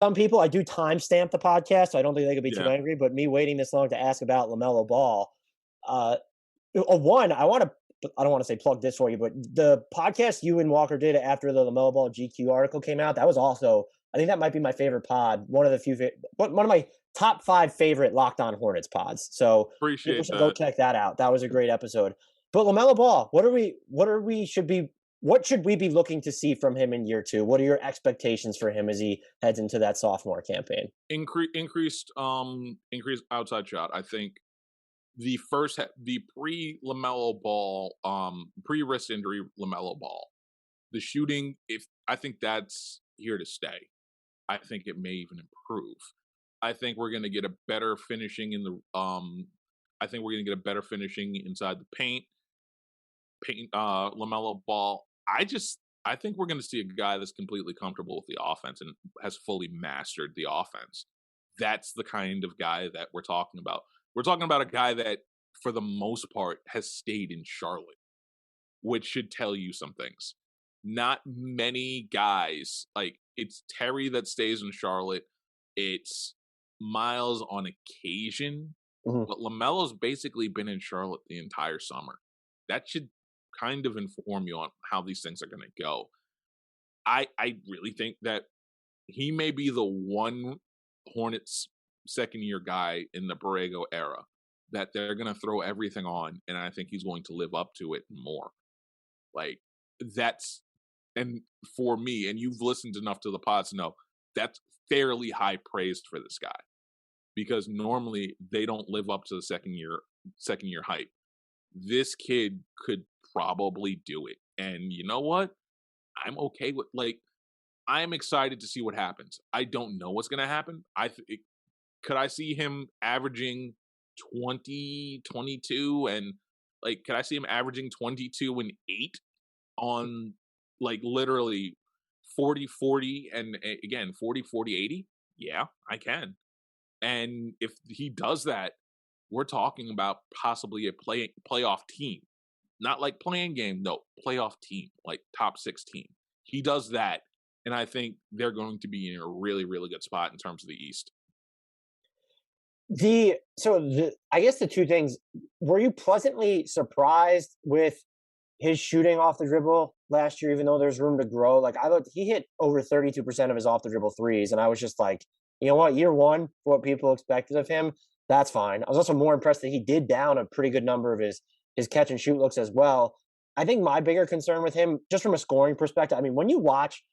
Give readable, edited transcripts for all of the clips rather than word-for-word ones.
some people, I do timestamp the podcast, so I don't think they could be too Yeah. angry. But me waiting this long to ask about LaMelo Ball, uh, one, I don't want to say plug this for you, but the podcast you and Walker did after the LaMelo Ball GQ article came out, that was also, I think that might be my favorite pod. One of the one of my top 5 favorite Locked On Hornets pods. So people Appreciate should go that. check that out. That was a great episode. But LaMelo Ball, what should we be looking to see from him in year 2? What are your expectations for him as he heads into that sophomore campaign? Increased outside shot. I think the pre LaMelo Ball, pre wrist injury LaMelo Ball, the shooting, if I think that's here to stay. I think it may even improve. I think we're going to get a better finishing in the I think we're going to get a better finishing inside the paint. LaMelo Ball. I think we're going to see a guy that's completely comfortable with the offense and has fully mastered the offense. That's the kind of guy that we're talking about. We're talking about a guy that, for the most part, has stayed in Charlotte, which should tell you some things. Not many guys, like, it's Terry that stays in Charlotte. It's Miles on occasion. Mhm. But LaMelo's basically been in Charlotte the entire summer. That should kind of inform you on how these things are going to go. I really think that he may be the one Hornets second year guy in the Borrego era that they're going to throw everything on, and I think he's going to live up to it more. Like, that's, and for me, and you've listened enough to the pods to know, that's fairly high praise for this guy, because normally they don't live up to the second year hype. This kid could probably do it. And you know what? I'm okay with, like, I'm excited to see what happens. I don't know what's going to happen. Could I see him averaging 20, 22, and, like, could I see him averaging 22 and 8 on, like, literally 40, 40, and again, 40, 40, 80? Yeah, I can. And if he does that, we're talking about possibly a playoff team. Not like playing game, no, playoff team, like top 16. He does that, and I think they're going to be in a really, really good spot in terms of the East. I guess the two things, were you pleasantly surprised with his shooting off the dribble last year, even though there's room to grow? Like, he hit over 32% of his off the dribble threes, and I was just like, you know what, year one, for what people expected of him, that's fine. I was also more impressed that he did down a pretty good number of his catch and shoot looks as well. I think my bigger concern with him, just from a scoring perspective, I mean, when you watch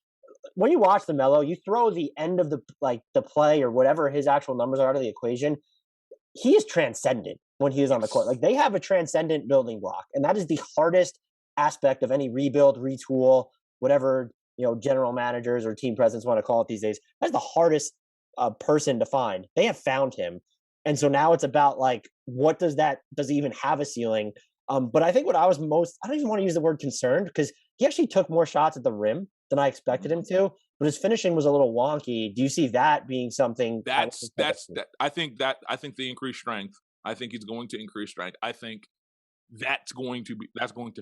the Mello, you throw the end of the play or whatever his actual numbers are out of the equation, he is transcendent when he is on the court. Like, they have a transcendent building block, and that is the hardest aspect of any rebuild, retool, whatever, general managers or team presidents want to call it these days. That's the hardest person to find. They have found him, and so now it's about, like, what does he even have a ceiling? But I think what I don't even want to use the word concerned, because he actually took more shots at the rim than I expected him to, but his finishing was a little wonky. Do you see that being something? I think the increased strength. I think he's going to increase strength. I think that's going to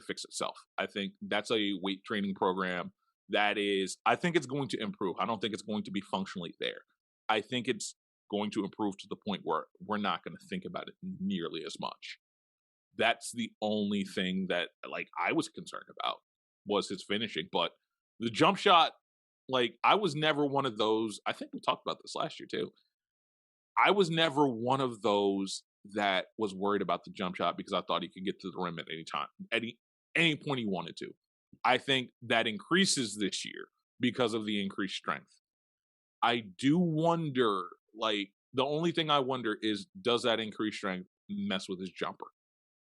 fix itself. I think that's a weight training program I think it's going to improve. I don't think it's going to be functionally there. I think it's going to improve to the point where we're not going to think about it nearly as much. That's the only thing that, like, I was concerned about was his finishing. But the jump shot, like, I was never one of those. I think we talked about this last year too. I was never one of those that was worried about the jump shot because I thought he could get to the rim at any time, at any point he wanted to. I think that increases this year because of the increased strength. I do wonder, like, the only thing I wonder is, does that increased strength mess with his jumper?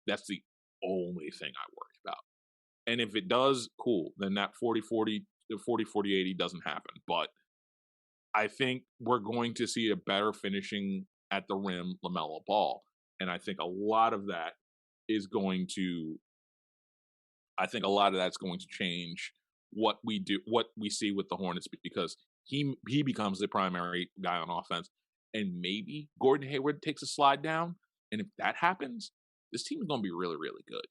That's the only thing I worry about. And if it does, cool. Then that 40-40, 40-40-80 doesn't happen. But I think we're going to see a better finishing at the rim LaMelo Ball. And I think a lot of that's going to change what we see with the Hornets, because he becomes the primary guy on offense. And maybe Gordon Hayward takes a slide down. And if that happens, this team is going to be really, really good.